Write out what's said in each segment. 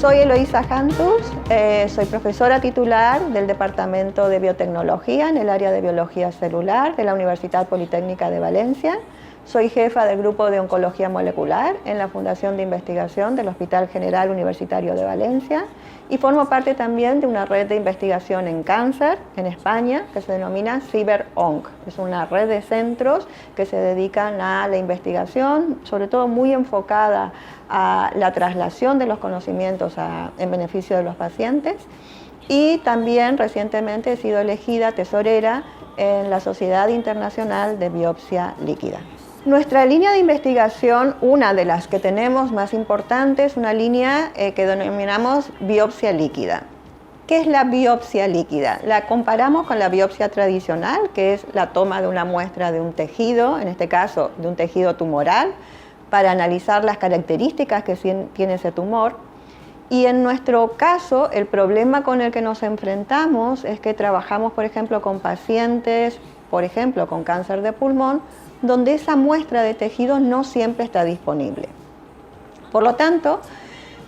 Soy Eloísa Jantus, soy profesora titular del Departamento de Biotecnología en el área de Biología Celular de la Universidad Politécnica de Valencia. Soy jefa del Grupo de Oncología Molecular en la Fundación de Investigación del Hospital General Universitario de Valencia y formo parte también de una red de investigación en cáncer en España que se denomina CiberOnc. Es una red de centros que se dedican a la investigación, sobre todo muy enfocada a la traslación de los conocimientos en beneficio de los pacientes. Y también recientemente he sido elegida tesorera en la Sociedad Internacional de Biopsia Líquida. Nuestra línea de investigación, una de las que tenemos más importantes, una línea que denominamos biopsia líquida. ¿Qué es la biopsia líquida? La comparamos con la biopsia tradicional, que es la toma de una muestra de un tejido, en este caso de un tejido tumoral, para analizar las características que tiene ese tumor. Y en nuestro caso, el problema con el que nos enfrentamos es que trabajamos, por ejemplo, con pacientes, por ejemplo, con cáncer de pulmón, donde esa muestra de tejido no siempre está disponible. Por lo tanto,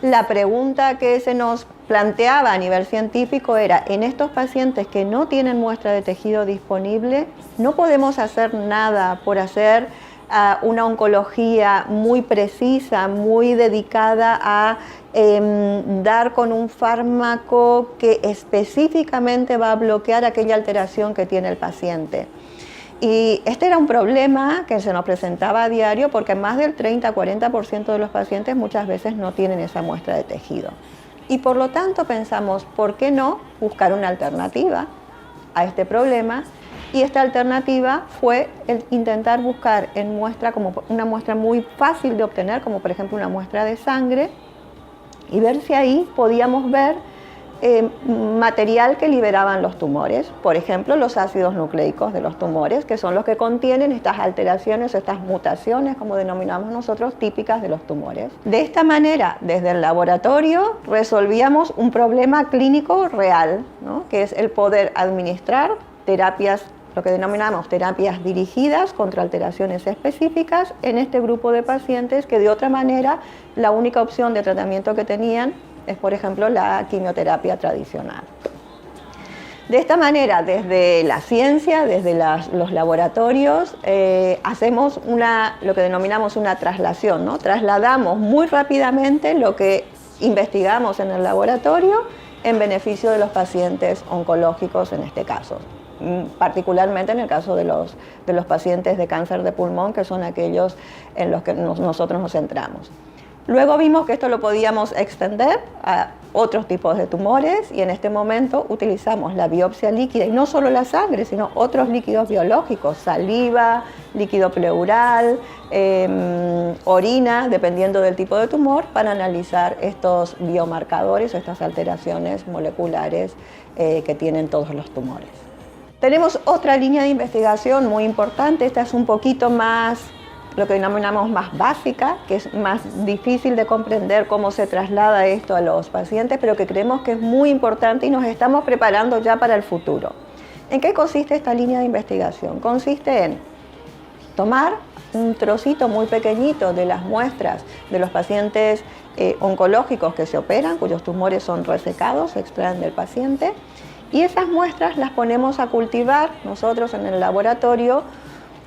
la pregunta que se nos planteaba a nivel científico era, en estos pacientes que no tienen muestra de tejido disponible, no podemos hacer nada por hacer una oncología muy precisa, muy dedicada a dar con un fármaco que específicamente va a bloquear aquella alteración que tiene el paciente. Y este era un problema que se nos presentaba a diario porque más del 30-40% de los pacientes muchas veces no tienen esa muestra de tejido. Y por lo tanto pensamos, ¿por qué no buscar una alternativa a este problema? Y esta alternativa fue el intentar buscar en muestra como una muestra muy fácil de obtener, como por ejemplo una muestra de sangre, y ver si ahí podíamos ver material que liberaban los tumores, por ejemplo los ácidos nucleicos de los tumores, que son los que contienen estas alteraciones, estas mutaciones, como denominamos nosotros, típicas de los tumores. De esta manera, desde el laboratorio, resolvíamos un problema clínico real, ¿no? Que es el poder administrar terapias, lo que denominamos terapias dirigidas contra alteraciones específicas en este grupo de pacientes que de otra manera la única opción de tratamiento que tenían es, por ejemplo, la quimioterapia tradicional. De esta manera, desde la ciencia, desde los laboratorios, hacemos lo que denominamos una traslación, ¿no? Trasladamos muy rápidamente lo que investigamos en el laboratorio en beneficio de los pacientes oncológicos en este caso, particularmente en el caso de los pacientes de cáncer de pulmón, que son aquellos en los que nosotros nos centramos. Luego vimos que esto lo podíamos extender a otros tipos de tumores y en este momento utilizamos la biopsia líquida y no solo la sangre, sino otros líquidos biológicos, saliva, líquido pleural, orina, dependiendo del tipo de tumor, para analizar estos biomarcadores o estas alteraciones moleculares que tienen todos los tumores. Tenemos otra línea de investigación muy importante, esta es un poquito más, lo que denominamos más básica, que es más difícil de comprender cómo se traslada esto a los pacientes, pero que creemos que es muy importante y nos estamos preparando ya para el futuro. ¿En qué consiste esta línea de investigación? Consiste en tomar un trocito muy pequeñito de las muestras de los pacientes oncológicos que se operan, cuyos tumores son resecados, se extraen del paciente, y esas muestras las ponemos a cultivar nosotros en el laboratorio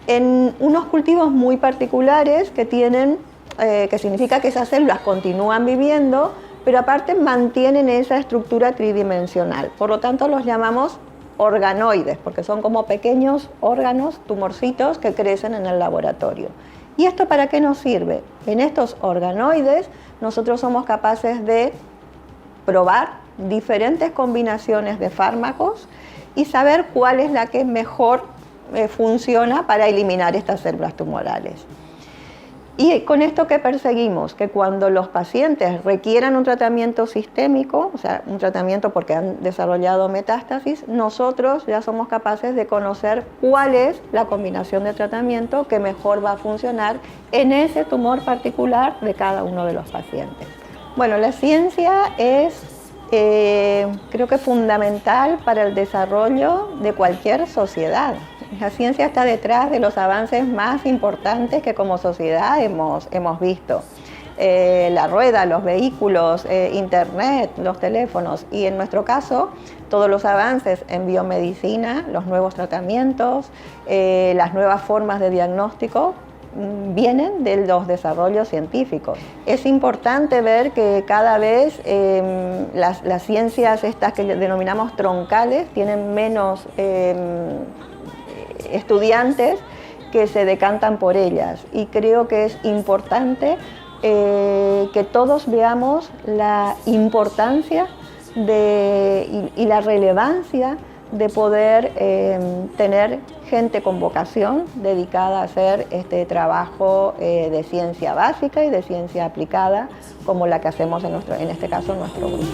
en unos cultivos muy particulares que que significa que esas células continúan viviendo, pero aparte mantienen esa estructura tridimensional. Por lo tanto, los llamamos organoides, porque son como pequeños órganos, tumorcitos que crecen en el laboratorio. ¿Y esto para qué nos sirve? En estos organoides nosotros somos capaces de probar diferentes combinaciones de fármacos y saber cuál es la que mejor funciona para eliminar estas células tumorales. Y con esto que perseguimos, que cuando los pacientes requieran un tratamiento sistémico, o sea, un tratamiento porque han desarrollado metástasis, nosotros ya somos capaces de conocer cuál es la combinación de tratamiento que mejor va a funcionar en ese tumor particular de cada uno de los pacientes. Bueno, la ciencia es creo que fundamental para el desarrollo de cualquier sociedad. La ciencia está detrás de los avances más importantes que como sociedad hemos visto. la rueda, los vehículos, internet, los teléfonos, y en nuestro caso todos los avances en biomedicina, los nuevos tratamientos, las nuevas formas de diagnóstico vienen de los desarrollos científicos. Es importante ver que cada vez las ciencias estas que denominamos troncales tienen menos estudiantes que se decantan por ellas, y creo que es importante que todos veamos la importancia y la relevancia de poder tener gente con vocación dedicada a hacer este trabajo de ciencia básica y de ciencia aplicada, como la que hacemos en este caso en nuestro grupo.